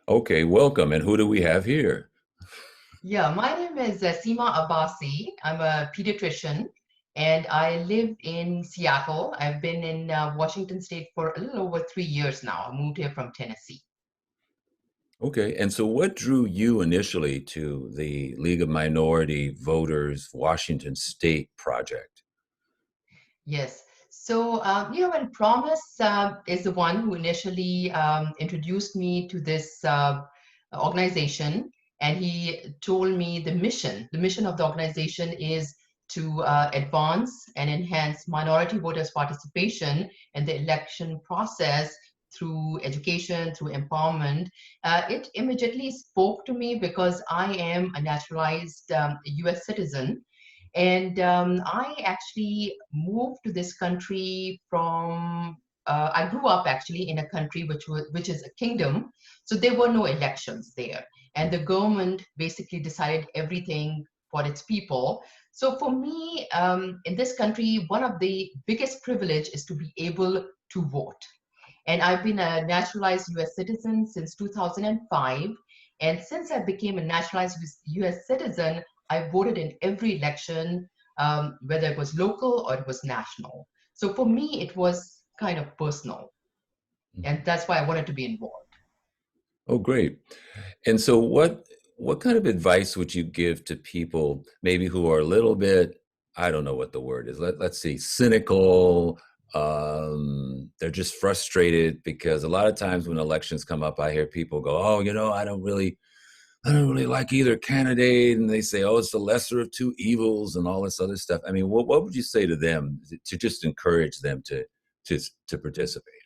Okay, welcome. And who do we have here? Yeah, my name is Seema Abbassi. I'm a pediatrician and I live in Seattle. I've been in Washington State for a little over 3 years now. I moved here from Tennessee. Okay, and so what drew you initially to the League of Minority Voters Washington State project? Yes. So, when Promise is the one who initially introduced me to this organization, and he told me the mission. The mission of the organization is to advance and enhance minority voters' participation in the election process through education, through empowerment. It immediately spoke to me because I am a naturalized US citizen and I actually moved to this country from. I grew up actually in a country which is a kingdom, so there were no elections there, and the government basically decided everything for its people. So for me, in this country, one of the biggest privilege is to be able to vote. And I've been a naturalized US citizen since 2005. And since I became a naturalized US citizen, I voted in every election, whether it was local or it was national. So for me, it was kind of personal. And that's why I wanted to be involved. Oh, great. And so what kind of advice would you give to people maybe who are a little bit, I don't know what the word is. Let's see, cynical, they're just frustrated because a lot of times when elections come up, I hear people go, "Oh, I don't really like either candidate," and they say, "Oh, it's the lesser of two evils," and all this other stuff. I mean, what would you say to them to just encourage them to to participate?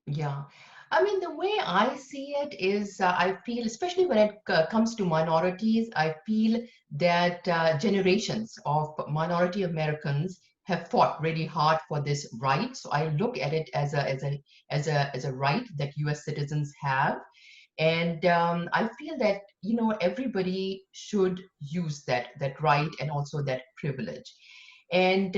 Yeah. I mean, the way I see it is, I feel, especially when it comes to minorities, I feel that generations of minority Americans have fought really hard for this right. So I look at it as a right that U.S. citizens have, and I feel that everybody should use that right and also that privilege. And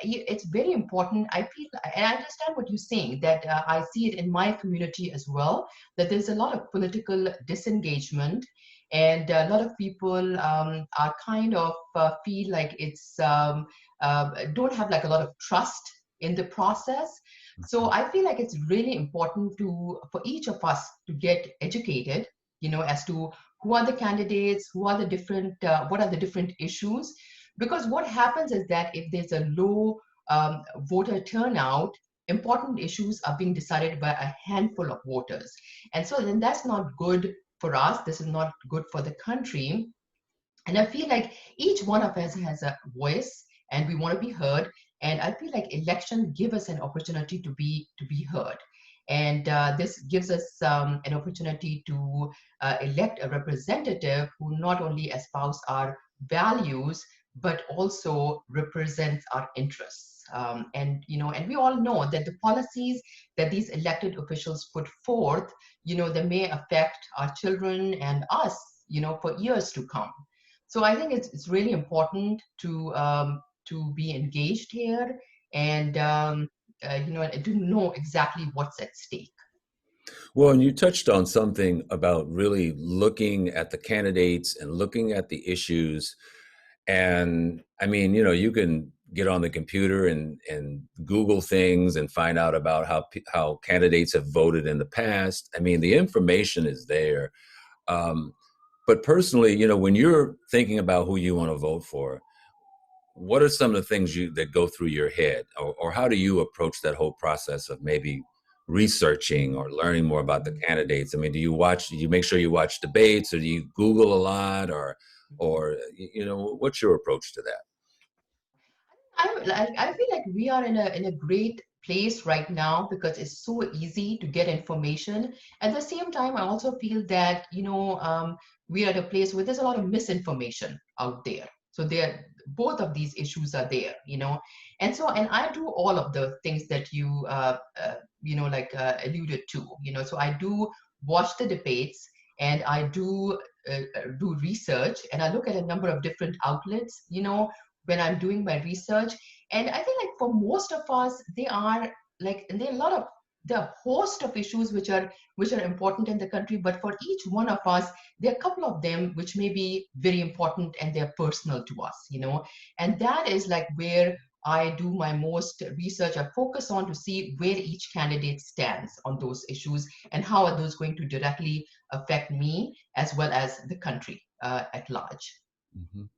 it's very important. I feel, and I understand what you're saying, that I see it in my community as well, that there's a lot of political disengagement, and a lot of people are kind of feel like it's don't have like a lot of trust in the process. So I feel like it's really important to for each of us to get educated, as to who are the candidates, who are the different, what are the different issues. Because what happens is that if there's a low voter turnout, important issues are being decided by a handful of voters. And so then that's not good for us. This is not good for the country. And I feel like each one of us has a voice and we want to be heard. And I feel like election give us an opportunity to be heard. And this gives us an opportunity to elect a representative who not only espouse our values but also represents our interests. And we all know that the policies that these elected officials put forth, they may affect our children and us, for years to come. So I think it's really important to be engaged here and to know exactly what's at stake. Well, and you touched on something about really looking at the candidates and looking at the issues. And I mean, you can get on the computer and Google things and find out about how candidates have voted in the past. I mean, the information is there. Um, but personally, when you're thinking about who you want to vote for, what are some of the things that go through your head, or how do you approach that whole process of maybe researching or learning more about the candidates? I mean, do you make sure you watch debates, or do you Google a lot, or what's your approach to that? I feel like we are in a great place right now because it's so easy to get information. At the same time, I also feel that we are at a place where there's a lot of misinformation out there. So there, both of these issues are there, and I do all of the things that you like alluded to, So I do watch the debates and I do research and I look at a number of different outlets, when I'm doing my research. And I feel like for most of us, they are like, and there are a lot of there are a host of issues which are important in the country, but for each one of us, there are a couple of them which may be very important and they're personal to us, and that is like where I do my most research. I focus on to see where each candidate stands on those issues and how are those going to directly affect me as well as the country at large. Mhm.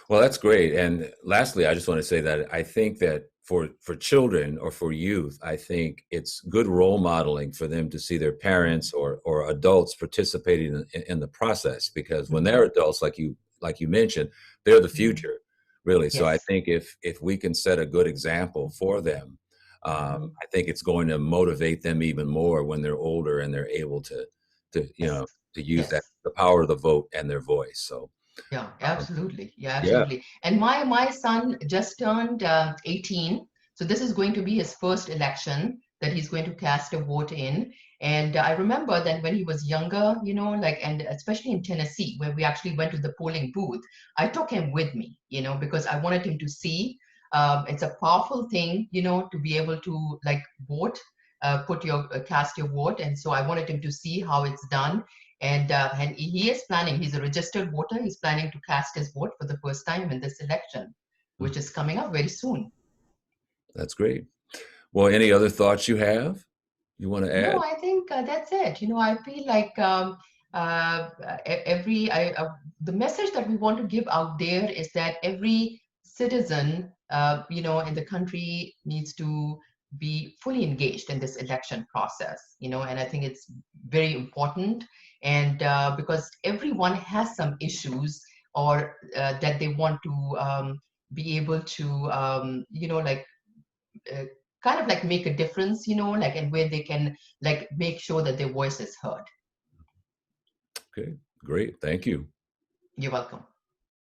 Well, that's great. And lastly, I just want to say that I think that for children or for youth, I think it's good role modeling for them to see their parents or adults participating in the process, because when they're Mhm. adults, like you mentioned, they're the Mhm. future, really. So I Yes. think if we can set a good example for them, Mhm. I think it's going to motivate them even more when they're older and they're able to Yes. to use that Yes. the power of the vote and their voice. So Yeah, um, absolutely. Yeah, yeah. absolutely. And my son just turned 18, so this is going to be his first election that he's going to cast a vote in. And I remember that when he was younger, like, and especially in Tennessee, where we actually went to the polling booth, I took him with me, because I wanted him to see. It's a powerful thing, to be able to like vote, cast your vote, and so I wanted him to see how it's done, and he is planning, he's a registered voter, he's planning to cast his vote for the first time in this election, which is coming up very soon. That's great. Well, any other thoughts you have you want to No, add? I think that's it. I feel like every the message that we want to give out there is that every citizen, in the country needs to be fully engaged in this election process. And I think it's very important. And because everyone has some issues or that they want to be able to, like uh, kind of like make a difference, like, and where they can like make sure that their voice is heard. Okay, great. Thank you. You're welcome.